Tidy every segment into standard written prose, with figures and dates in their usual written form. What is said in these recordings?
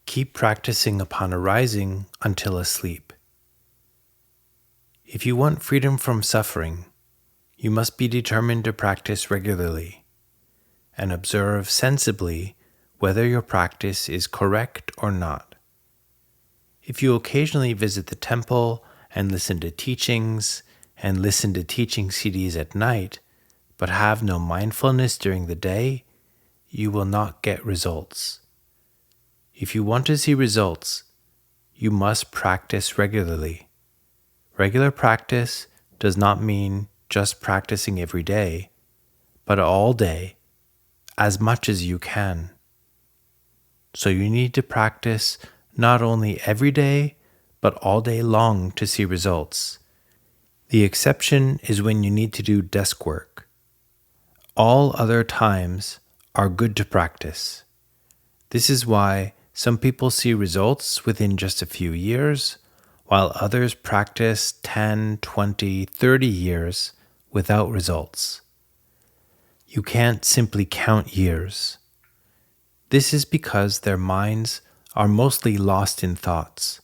Keep practicing upon arising until asleep. If you want freedom from suffering, you must be determined to practice regularly and observe sensibly whether your practice is correct or not. If you occasionally visit the temple and listen to teachings and listen to teaching CDs at night, but have no mindfulness during the day, you will not get results. If you want to see results, you must practice regularly. Regular practice does not mean just practicing every day, but all day, as much as you can. So you need to practice not only every day, but all day long to see results. The exception is when you need to do desk work. All other times are good to practice. This is why some people see results within just a few years, while others practice 10, 20, 30 years without results. You can't simply count years. This is because their minds are mostly lost in thoughts.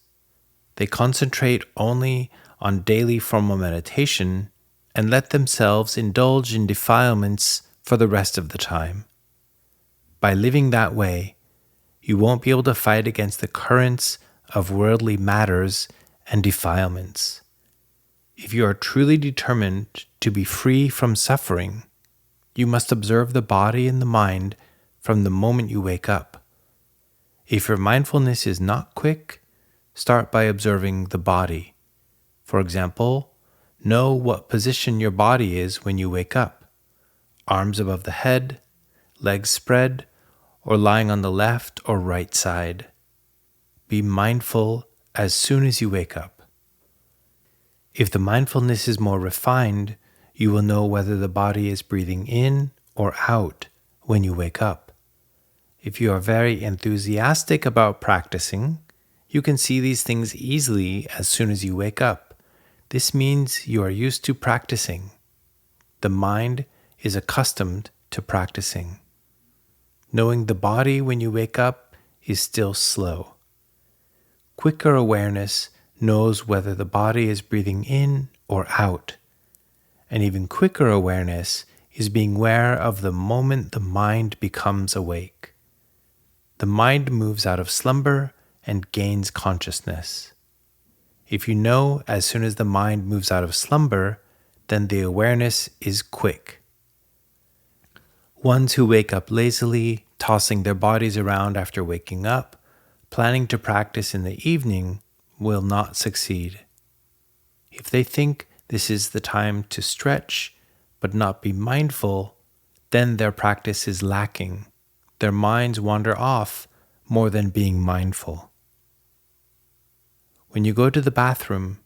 They concentrate only on daily formal meditation and let themselves indulge in defilements for the rest of the time. By living that way, you won't be able to fight against the currents of worldly matters and defilements. If you are truly determined to be free from suffering, you must observe the body and the mind from the moment you wake up. If your mindfulness is not quick, start by observing the body. For example, know what position your body is when you wake up. Arms above the head, legs spread, or lying on the left or right side. Be mindful as soon as you wake up. If the mindfulness is more refined, you will know whether the body is breathing in or out when you wake up. If you are very enthusiastic about practicing, you can see these things easily as soon as you wake up. This means you are used to practicing. The mind is accustomed to practicing. Knowing the body when you wake up is still slow. Quicker awareness knows whether the body is breathing in or out. And even quicker awareness is being aware of the moment the mind becomes awake. The mind moves out of slumber and gains consciousness. If you know as soon as the mind moves out of slumber, then the awareness is quick. Ones who wake up lazily, tossing their bodies around after waking up, planning to practice in the evening, will not succeed. If they think this is the time to stretch but not be mindful, then their practice is lacking. Their minds wander off more than being mindful. When you go to the bathroom,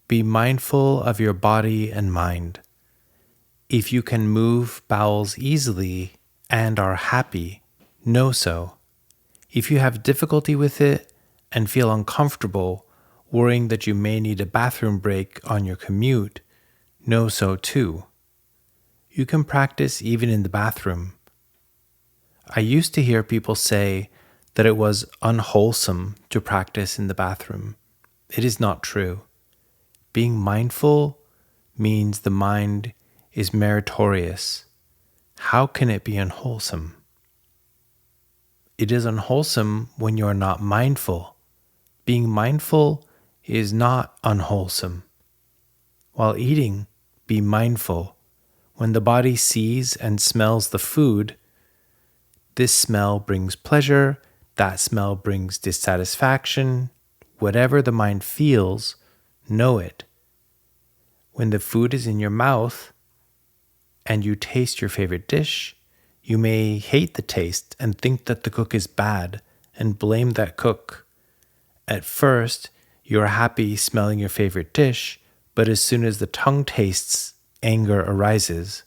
be mindful of your body and mind. If you can move bowels easily and are happy, know so. If you have difficulty with it and feel uncomfortable, worrying that you may need a bathroom break on your commute, know so too. You can practice even in the bathroom. I used to hear people say that it was unwholesome to practice in the bathroom. It is not true. Being mindful means the mind is meritorious. How can it be unwholesome? It is unwholesome when you are not mindful. Being mindful is not unwholesome. While eating, be mindful. When the body sees and smells the food, this smell brings pleasure, that smell brings dissatisfaction. Whatever the mind feels, know it. When the food is in your mouth and you taste your favorite dish, you may hate the taste and think that the cook is bad and blame that cook. At first, you are happy smelling your favorite dish, but as soon as the tongue tastes, anger arises.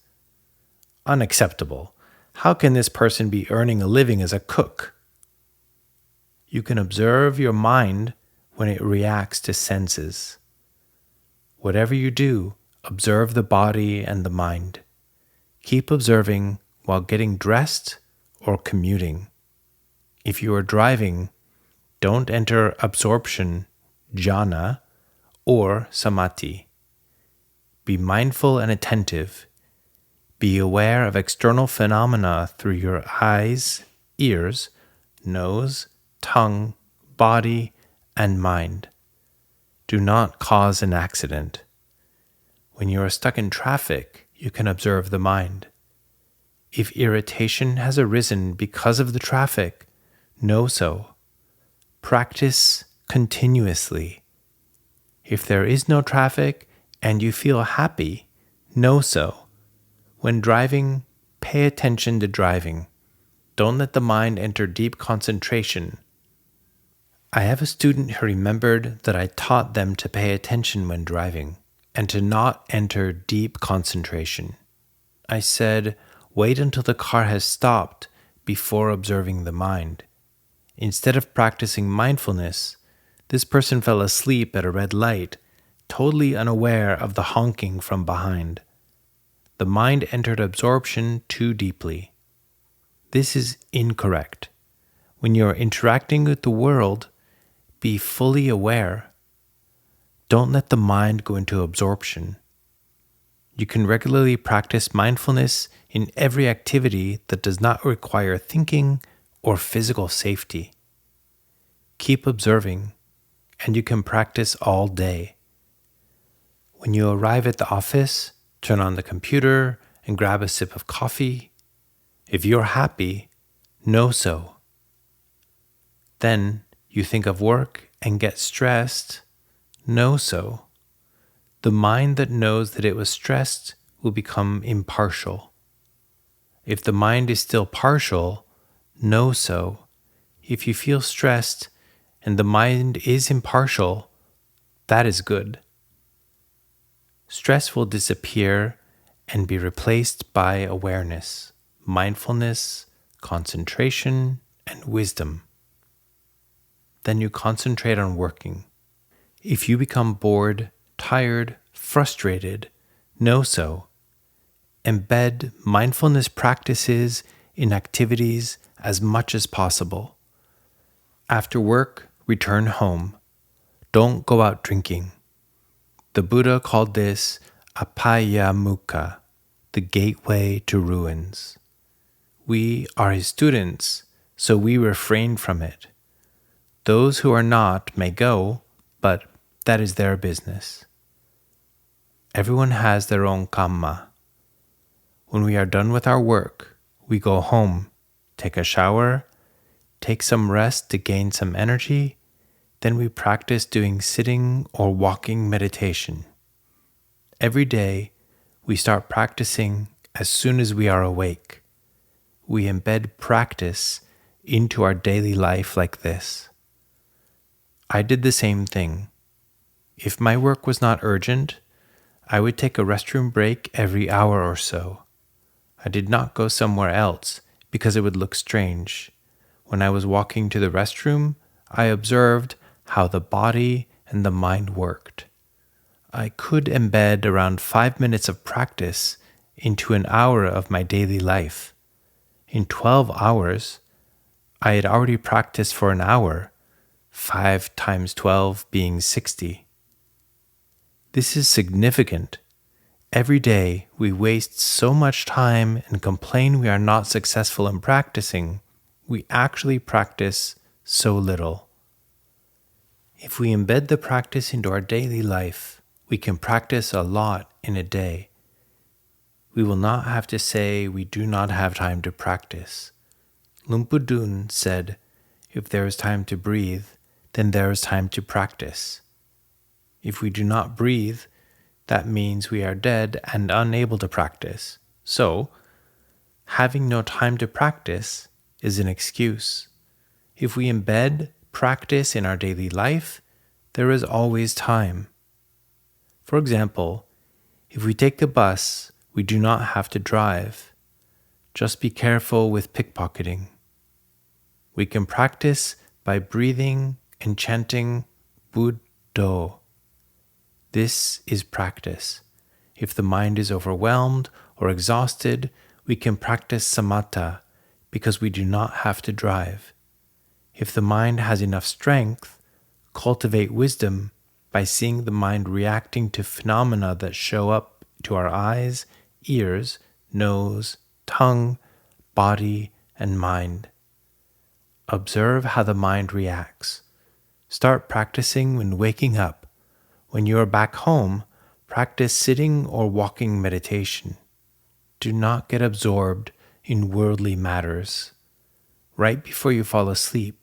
Unacceptable. How can this person be earning a living as a cook? You can observe your mind when it reacts to senses. Whatever you do, observe the body and the mind. Keep observing while getting dressed or commuting. If you are driving, Don't enter absorption, jhana, or samadhi. Be mindful and attentive. Be aware of external phenomena through your eyes, ears, nose, tongue, body, and mind. Do not cause an accident. When you are stuck in traffic, you can observe the mind. If irritation has arisen because of the traffic, know so. Practice continuously. If there is no traffic and you feel happy, know so. When driving, pay attention to driving. Don't let the mind enter deep concentration. I have a student who remembered that I taught them to pay attention when driving and to not enter deep concentration. I said, wait until the car has stopped before observing the mind. Instead of practicing mindfulness, this person fell asleep at a red light, totally unaware of the honking from behind. The mind entered absorption too deeply. This is incorrect. When you are interacting with the world, be fully aware. Don't let the mind go into absorption. You can regularly practice mindfulness in every activity that does not require thinking or physical safety. Keep observing, and you can practice all day. When you arrive at the office, turn on the computer and grab a sip of coffee. If you're happy, know so. Then you think of work and get stressed, know so. The mind that knows that it was stressed will become impartial. If the mind is still partial, know so. If you feel stressed and the mind is impartial, that is good. Stress will disappear and be replaced by awareness, mindfulness, concentration, and wisdom. Then you concentrate on working. If you become bored, tired, frustrated, know so. Embed mindfulness practices in activities as much as possible. After work, return home. Don't go out drinking. The Buddha called this apayamukha, the gateway to ruins. We are his students, so we refrain from it. Those who are not may go, but that is their business. Everyone has their own kamma. When we are done with our work, we go home, take a shower, take some rest to gain some energy, then we practice doing sitting or walking meditation. Every day, we start practicing as soon as we are awake. We embed practice into our daily life like this. I did the same thing. If my work was not urgent, I would take a restroom break every hour or so. I did not go somewhere else because it would look strange. When I was walking to the restroom, I observed how the body and the mind worked. I could embed around 5 minutes of practice into an hour of my daily life. In 12 hours, I had already practiced for an hour, 5 times 12 being 60. This is significant. Every day we waste so much time and complain we are not successful in practicing. We actually practice so little. If we embed the practice into our daily life, we can practice a lot in a day. We will not have to say we do not have time to practice. Luangpu Dun said, if there is time to breathe, then there is time to practice. If we do not breathe, that means we are dead and unable to practice. So, having no time to practice is an excuse. If we embed practice in our daily life, there is always time. For example, if we take the bus, we do not have to drive. Just be careful with pickpocketing. We can practice by breathing and chanting Buddho. This is practice. If the mind is overwhelmed or exhausted, we can practice samatha because we do not have to drive. If the mind has enough strength, cultivate wisdom by seeing the mind reacting to phenomena that show up to our eyes, ears, nose, tongue, body, and mind. Observe how the mind reacts. Start practicing when waking up. When you are back home, practice sitting or walking meditation. Do not get absorbed in worldly matters. Right before you fall asleep,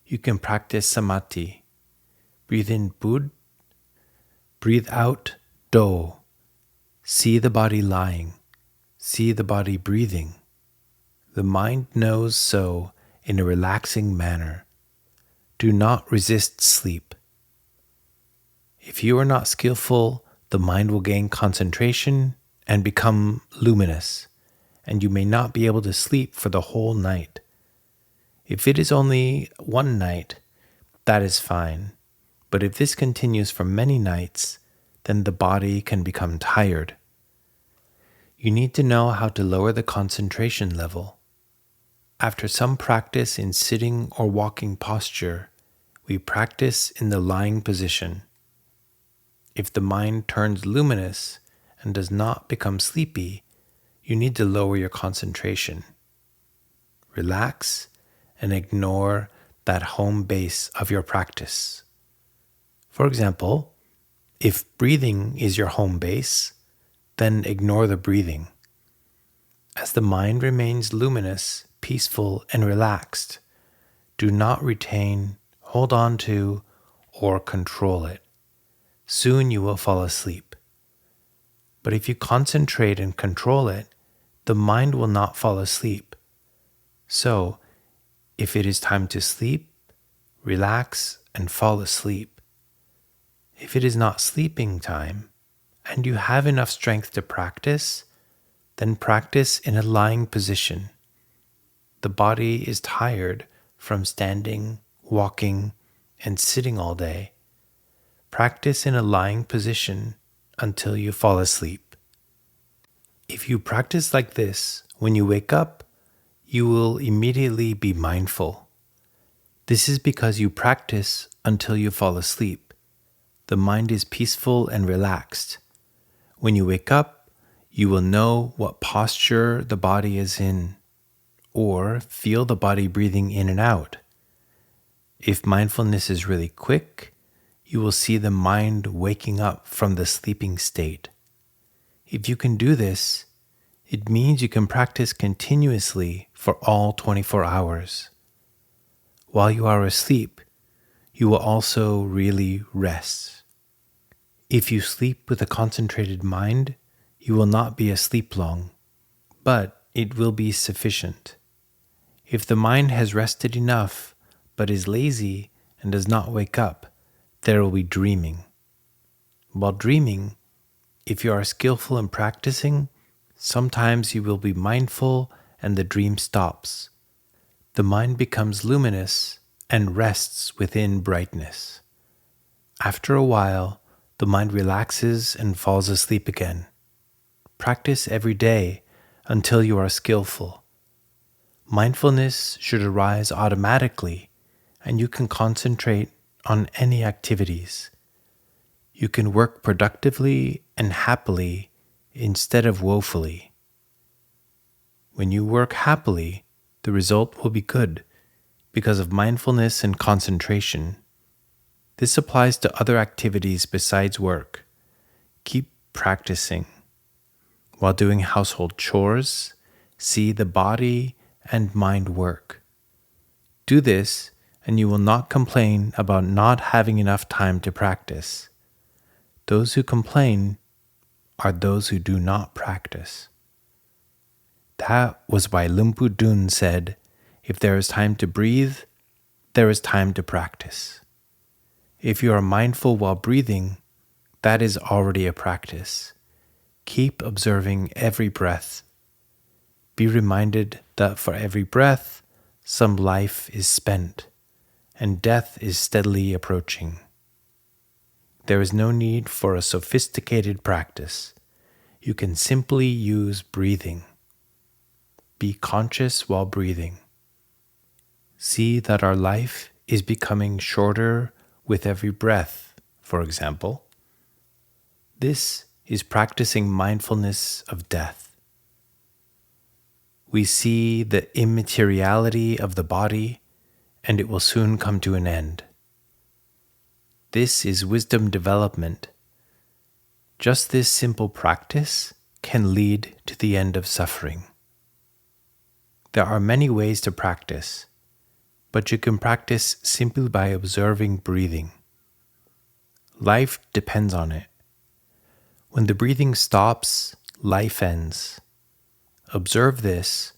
you can practice samadhi. Breathe in Bud, breathe out Do. See the body lying. See the body breathing. The mind knows so in a relaxing manner. Do not resist sleep. If you are not skillful, the mind will gain concentration and become luminous, and you may not be able to sleep for the whole night. If it is only one night, that is fine. But if this continues for many nights, then the body can become tired. You need to know how to lower the concentration level. After some practice in sitting or walking posture, we practice in the lying position. If the mind turns luminous and does not become sleepy, you need to lower your concentration. Relax and ignore that home base of your practice. For example, if breathing is your home base, then ignore the breathing. As the mind remains luminous, peaceful, and relaxed, do not retain, hold on to, or control it. Soon you will fall asleep. But if you concentrate and control it, the mind will not fall asleep. So, if it is time to sleep, relax and fall asleep. If it is not sleeping time, and you have enough strength to practice, then practice in a lying position. The body is tired from standing, walking, and sitting all day. Practice in a lying position until you fall asleep. If you practice like this, when you wake up, you will immediately be mindful. This is because you practice until you fall asleep. The mind is peaceful and relaxed. When you wake up, you will know what posture the body is in, or feel the body breathing in and out. If mindfulness is really quick, you will see the mind waking up from the sleeping state. If you can do this, it means you can practice continuously for all 24 hours. While you are asleep, you will also really rest. If you sleep with a concentrated mind, you will not be asleep long, but it will be sufficient. If the mind has rested enough, but is lazy and does not wake up, there will be dreaming. While dreaming, if you are skillful in practicing, sometimes you will be mindful and the dream stops. The mind becomes luminous and rests within brightness. After a while, the mind relaxes and falls asleep again. Practice every day until you are skillful. Mindfulness should arise automatically, and you can concentrate on any activities. You can work productively and happily instead of woefully. When you work happily, the result will be good because of mindfulness and concentration. This applies to other activities besides work. Keep practicing. While doing household chores, see the body and mind work. Do this, and you will not complain about not having enough time to practice. Those who complain are those who do not practice. That was why Luangpu Dun said, if there is time to breathe, there is time to practice. If you are mindful while breathing, that is already a practice. Keep observing every breath. Be reminded that for every breath, some life is spent, and death is steadily approaching. There is no need for a sophisticated practice. You can simply use breathing. Be conscious while breathing. see that our life is becoming shorter with every breath, for example. This is practicing mindfulness of death. We see the immateriality of the body, and it will soon come to an end. This is wisdom development. Just this simple practice can lead to the end of suffering. There are many ways to practice, but you can practice simply by observing breathing. Life depends on it. When the breathing stops, life ends. Observe this,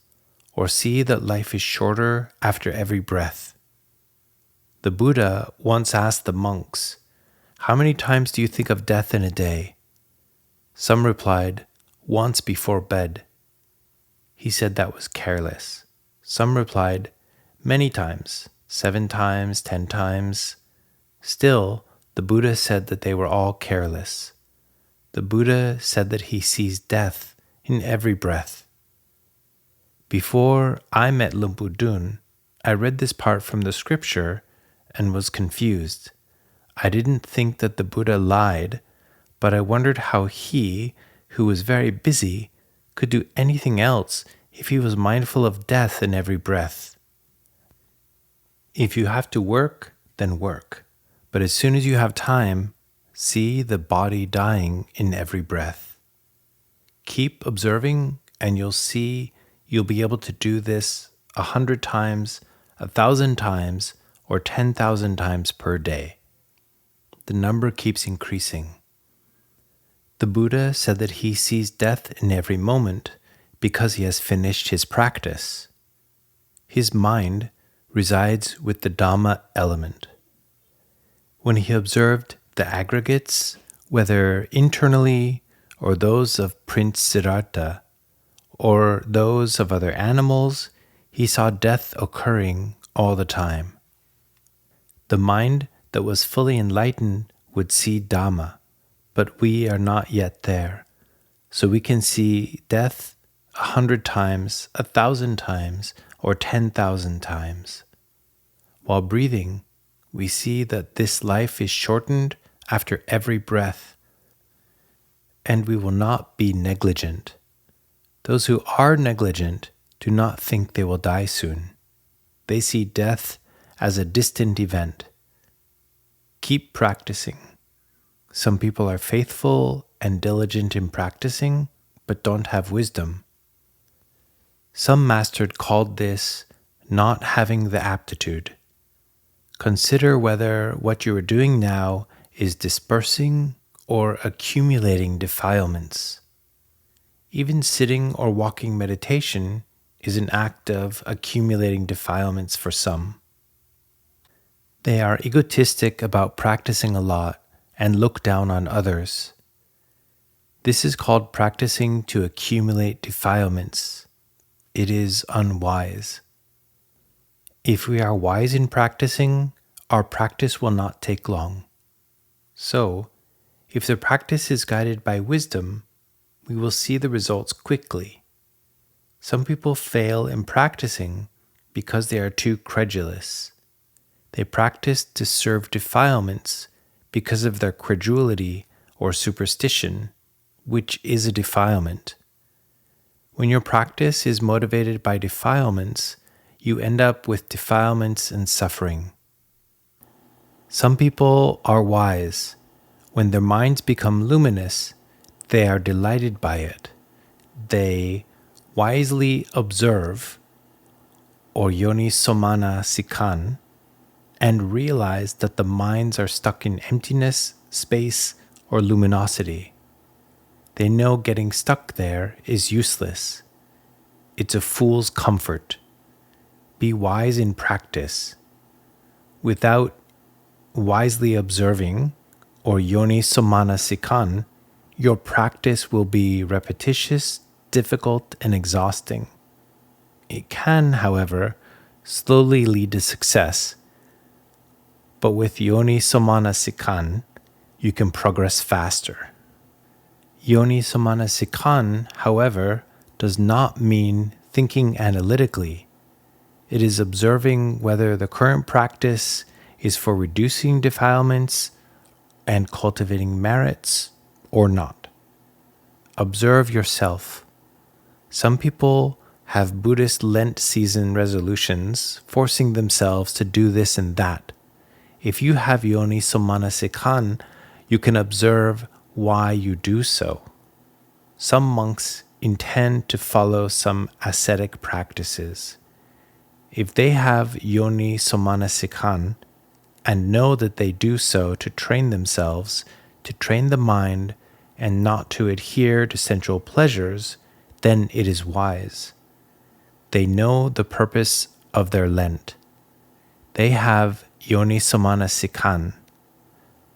or see that life is shorter after every breath. The Buddha once asked the monks, "How many times do you think of death in a day?" Some replied, "Once before bed." He said that was careless. Some replied, "Many times, 7 times, 10 times. Still, the Buddha said that they were all careless. The Buddha said that he sees death in every breath. Before I met Luangpu, I read this part from the scripture and was confused. I didn't think that the Buddha lied, but I wondered how he, who was very busy, could do anything else if he was mindful of death in every breath. If you have to work, then work. But as soon as you have time, see the body dying in every breath. Keep observing, and you'll see you'll be able to do this 100 times, 1,000 times, or 10,000 times per day. The number keeps increasing. The Buddha said that he sees death in every moment because he has finished his practice. His mind resides with the Dhamma element. When he observed the aggregates, whether internally or those of Prince Siddhartha, or those of other animals, he saw death occurring all the time. The mind that was fully enlightened would see Dhamma, but we are not yet there, so we can see death 100 times, 1,000 times, or 10,000 times. While breathing, we see that this life is shortened after every breath, and we will not be negligent. Those who are negligent do not think they will die soon. They see death as a distant event. Keep practicing. Some people are faithful and diligent in practicing, but don't have wisdom. Some master called this not having the aptitude. Consider whether what you are doing now is dispersing or accumulating defilements. Even sitting or walking meditation is an act of accumulating defilements for some. They are egotistic about practicing a lot and look down on others. This is called practicing to accumulate defilements. It is unwise. If we are wise in practicing, our practice will not take long. So, if the practice is guided by wisdom, we will see the results quickly. Some people fail in practicing because they are too credulous. They practice to serve defilements because of their credulity or superstition, which is a defilement. When your practice is motivated by defilements, you end up with defilements and suffering. Some people are wise. When their minds become luminous, they are delighted by it. They wisely observe, or yoni-somana sikan, and realize that the minds are stuck in emptiness, space, or luminosity. They know getting stuck there is useless. It's a fool's comfort. Be wise in practice. Without wisely observing, or yoni-somana sikan, your practice will be repetitious, difficult, and exhausting. It can, however, slowly lead to success. But with yoni-somana sikan, you can progress faster. Yoni-somana sikan, however, does not mean thinking analytically. It is observing whether the current practice is for reducing defilements and cultivating merits or not. Observe yourself. Some people have Buddhist Lent season resolutions, forcing themselves to do this and that. If you have yoniso manasikhan, you can observe why you do so. Some monks intend to follow some ascetic practices. If they have yoniso manasikhan and know that they do so to train themselves, to train the mind, and not to adhere to sensual pleasures, then it is wise. They know the purpose of their Lent. They have yoniso manasikhan.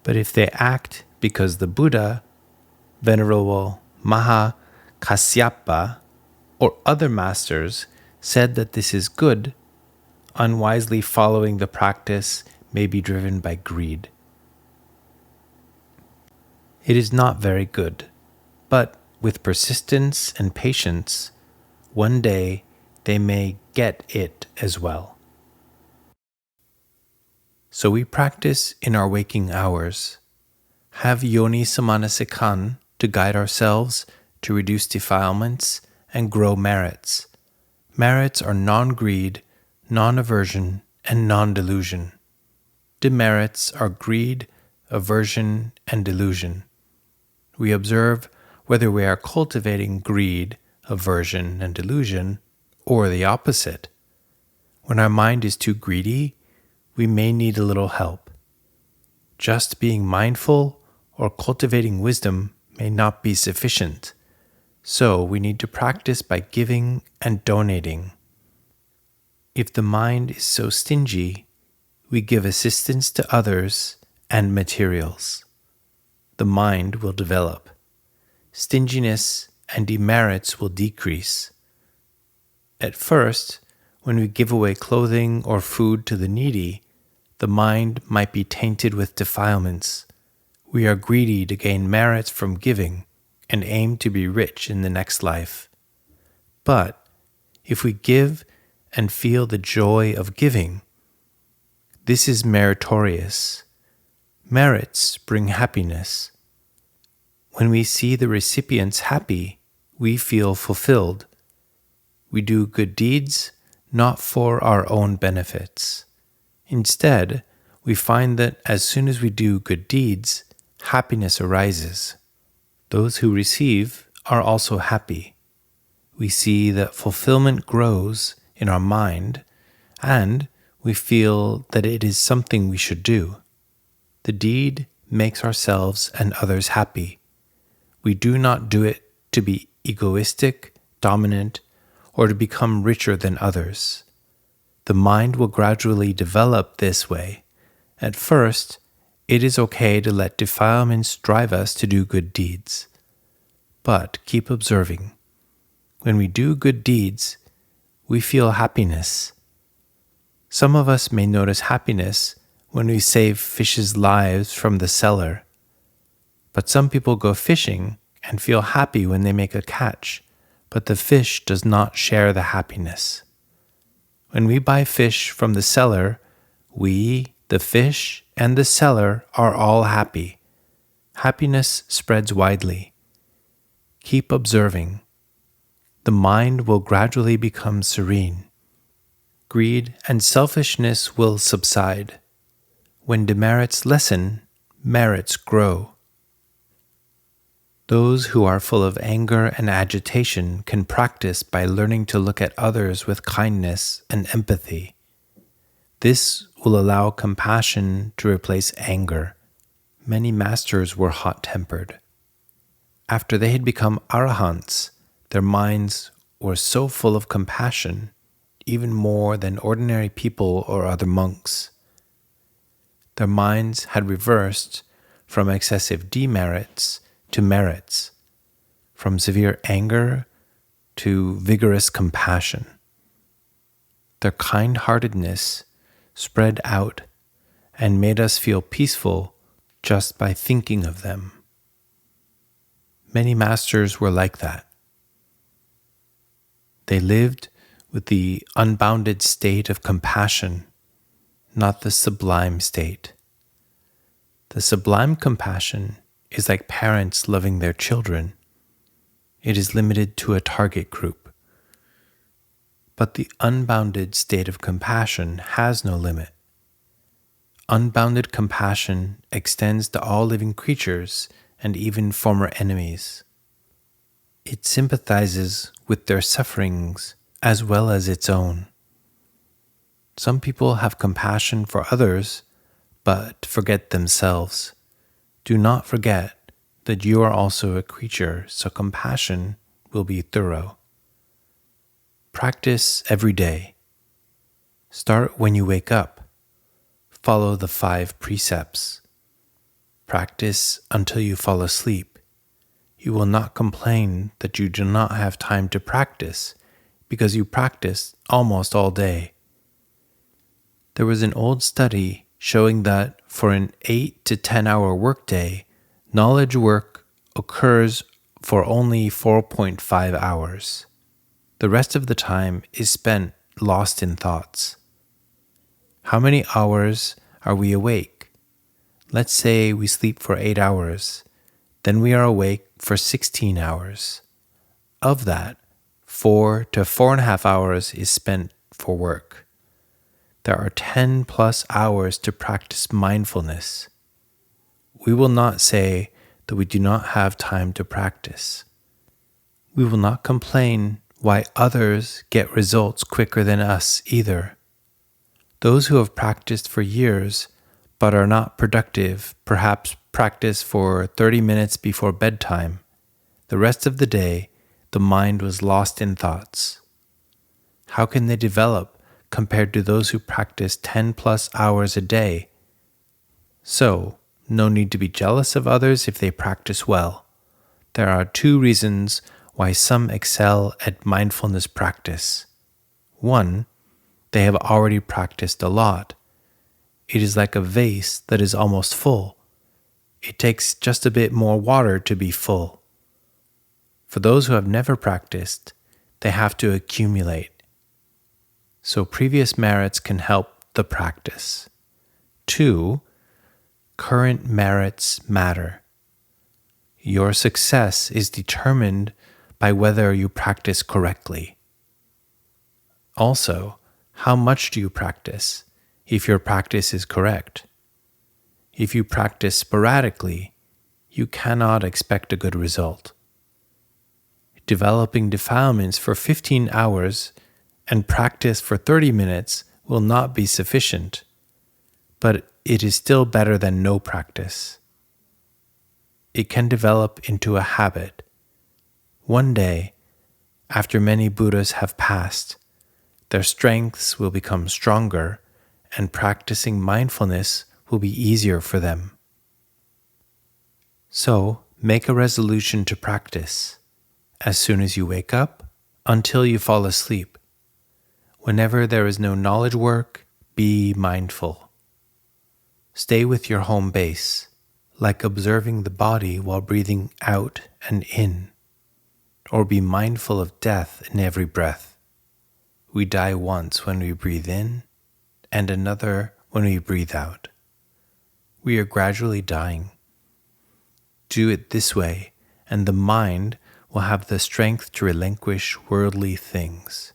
But if they act because the Buddha, Venerable Maha Kasyapa, or other masters said that this is good, unwisely following the practice may be driven by greed. It is not very good, but with persistence and patience, one day they may get it as well. So we practice in our waking hours. Have yoniso manasikhan to guide ourselves to reduce defilements and grow merits. Merits are non-greed, non-aversion, and non-delusion. Demerits are greed, aversion, and delusion. We observe whether we are cultivating greed, aversion, and delusion, or the opposite. When our mind is too greedy, we may need a little help. Just being mindful or cultivating wisdom may not be sufficient, so we need to practice by giving and donating. If the mind is so stingy, we give assistance to others and materials. The mind will develop. Stinginess and demerits will decrease. At first, when we give away clothing or food to the needy, the mind might be tainted with defilements. We are greedy to gain merits from giving and aim to be rich in the next life. But if we give and feel the joy of giving, this is meritorious. Merits bring happiness. When we see the recipients happy, we feel fulfilled. We do good deeds not for our own benefits. Instead, we find that as soon as we do good deeds, happiness arises. Those who receive are also happy. We see that fulfillment grows in our mind, and we feel that it is something we should do. The deed makes ourselves and others happy. We do not do it to be egoistic, dominant, or to become richer than others. The mind will gradually develop this way. At first, it is okay to let defilements drive us to do good deeds. But keep observing. When we do good deeds, we feel happiness. Some of us may notice happiness when we save fishes' lives from the cellar. But some people go fishing and feel happy when they make a catch, but the fish does not share the happiness. When we buy fish from the seller, we, the fish, and the seller are all happy. Happiness spreads widely. Keep observing. The mind will gradually become serene. Greed and selfishness will subside. When demerits lessen, merits grow. Those who are full of anger and agitation can practice by learning to look at others with kindness and empathy. This will allow compassion to replace anger. Many masters were hot-tempered. After they had become arahants, their minds were so full of compassion, even more than ordinary people or other monks. Their minds had reversed from excessive demerits to merits, from severe anger to vigorous compassion. Their kind-heartedness spread out and made us feel peaceful just by thinking of them. Many masters were like that. They lived with the unbounded state of compassion, not the sublime state. The sublime compassion is like parents loving their children. It is limited to a target group. But the unbounded state of compassion has no limit. Unbounded compassion extends to all living creatures and even former enemies. It sympathizes with their sufferings as well as its own. Some people have compassion for others, but forget themselves. Do not forget that you are also a creature, so compassion will be thorough. Practice every day. Start when you wake up. Follow the 5 precepts. Practice until you fall asleep. You will not complain that you do not have time to practice because you practice almost all day. There was an old study showing that for an 8 to 10 hour workday, knowledge work occurs for only 4.5 hours. The rest of the time is spent lost in thoughts. How many hours are we awake? Let's say we sleep for 8 hours. Then we are awake for 16 hours. Of that, 4 to 4.5 hours is spent for work. There are 10 plus hours to practice mindfulness. We will not say that we do not have time to practice. We will not complain why others get results quicker than us either. Those who have practiced for years but are not productive perhaps practice for 30 minutes before bedtime. The rest of the day, the mind was lost in thoughts. How can they develop compared to those who practice 10 plus hours a day? So, no need to be jealous of others if they practice well. There are 2 reasons why some excel at mindfulness practice. 1, they have already practiced a lot. It is like a vase that is almost full. It takes just a bit more water to be full. For those who have never practiced, they have to accumulate. So previous merits can help the practice. 2, current merits matter. Your success is determined by whether you practice correctly. Also, how much do you practice if your practice is correct? If you practice sporadically, you cannot expect a good result. Developing defilements for 15 hours and practice for 30 minutes will not be sufficient, but it is still better than no practice. It can develop into a habit. One day, after many Buddhas have passed, their strengths will become stronger and practicing mindfulness will be easier for them. So, make a resolution to practice as soon as you wake up until you fall asleep. Whenever there is no knowledge work, be mindful. Stay with your home base, like observing the body while breathing out and in, or be mindful of death in every breath. We die once when we breathe in, and another when we breathe out. We are gradually dying. Do it this way, and the mind will have the strength to relinquish worldly things.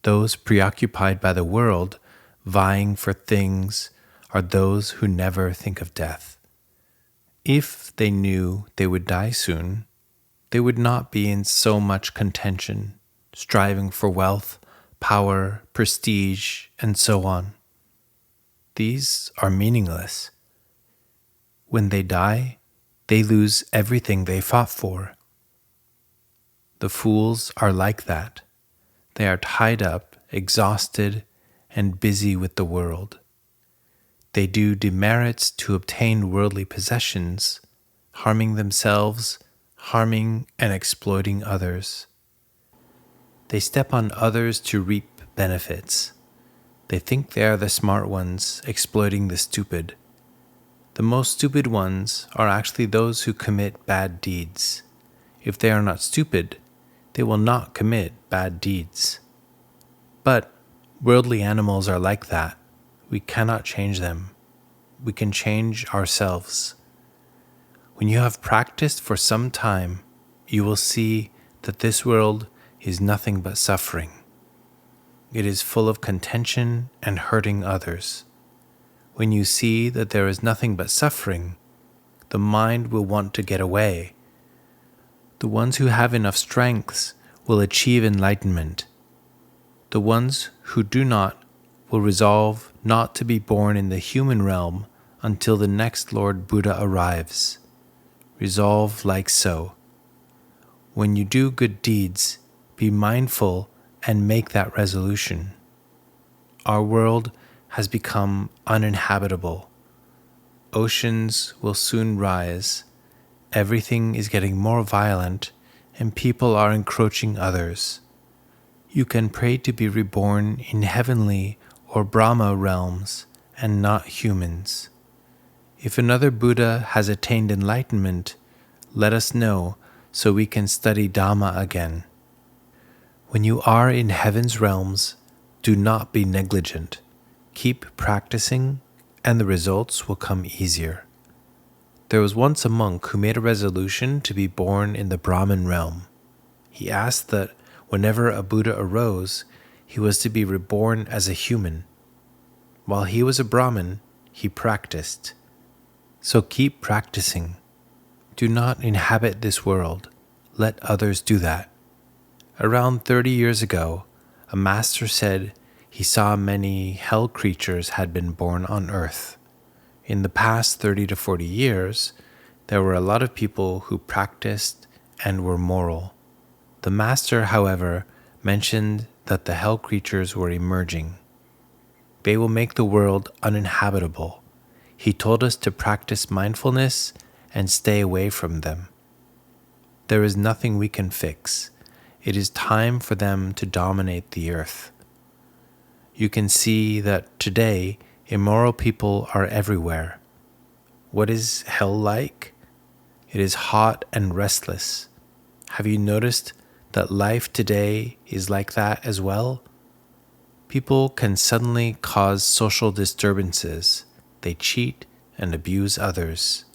Those preoccupied by the world, vying for things, are those who never think of death. If they knew they would die soon, they would not be in so much contention, striving for wealth, power, prestige, and so on. These are meaningless. When they die, they lose everything they fought for. The fools are like that. They are tied up, exhausted, and busy with the world. They do demerits to obtain worldly possessions, harming themselves, harming and exploiting others. They step on others to reap benefits. They think they are the smart ones, exploiting the stupid. The most stupid ones are actually those who commit bad deeds. If they are not stupid, they will not commit bad deeds. But worldly animals are like that. We cannot change them. We can change ourselves. When you have practiced for some time, you will see that this world is nothing but suffering. It is full of contention and hurting others. When you see that there is nothing but suffering, the mind will want to get away. The ones who have enough strengths will achieve enlightenment. The ones who do not will resolve not to be born in the human realm until the next Lord Buddha arrives. Resolve like so. When you do good deeds, be mindful and make that resolution. Our world has become uninhabitable. Oceans will soon rise. Everything is getting more violent, and people are encroaching others. You can pray to be reborn in heavenly or Brahma realms and not humans. If another Buddha has attained enlightenment, let us know so we can study Dhamma again. When you are in heaven's realms, do not be negligent. Keep practicing, and the results will come easier. There was once a monk who made a resolution to be born in the Brahmin realm. He asked that whenever a Buddha arose, he was to be reborn as a human. While he was a Brahmin, he practiced. So keep practicing. Do not inhabit this world. Let others do that. Around 30 years ago, a master said he saw many hell creatures had been born on earth. In the past 30 to 40 years, there were a lot of people who practiced and were moral. The master, however, mentioned that the hell creatures were emerging. They will make the world uninhabitable. He told us to practice mindfulness and stay away from them. There is nothing we can fix. It is time for them to dominate the earth. You can see that today immoral people are everywhere. What is hell like? It is hot and restless. Have you noticed that life today is like that as well? People can suddenly cause social disturbances. They cheat and abuse others.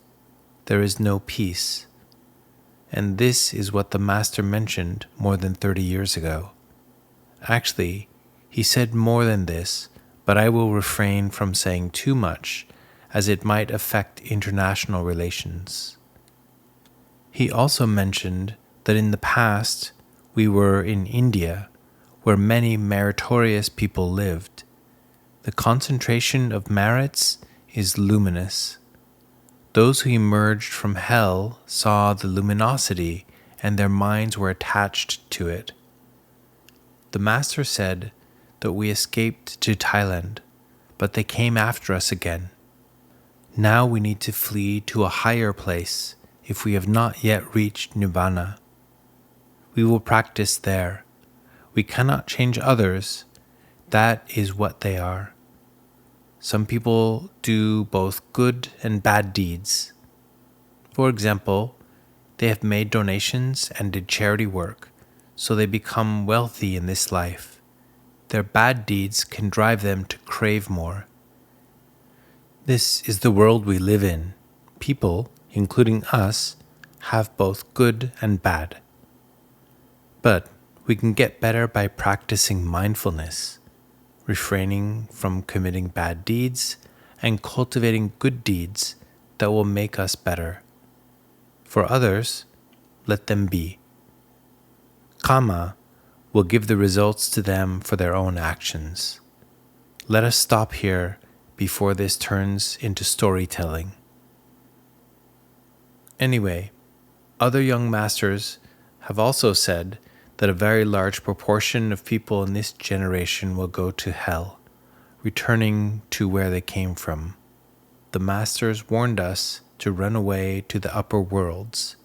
There is no peace. And this is what the Master mentioned more than 30 years ago. Actually, he said more than this, but I will refrain from saying too much, as it might affect international relations. He also mentioned that in the past we were in India, where many meritorious people lived. The concentration of merits is luminous. Those who emerged from hell saw the luminosity and their minds were attached to it. The Master said that we escaped to Thailand, but they came after us again. Now we need to flee to a higher place if we have not yet reached Nirvana. We will practice there. We cannot change others. That is what they are. Some people do both good and bad deeds. For example, they have made donations and did charity work, so they become wealthy in this life. Their bad deeds can drive them to crave more. This is the world we live in. People, including us, have both good and bad. But we can get better by practicing mindfulness, refraining from committing bad deeds, and cultivating good deeds that will make us better. For others, let them be. Karma will give the results to them for their own actions. Let us stop here before this turns into storytelling. Anyway, other young masters have also said that a very large proportion of people in this generation will go to hell, returning to where they came from. The masters warned us to run away to the upper worlds.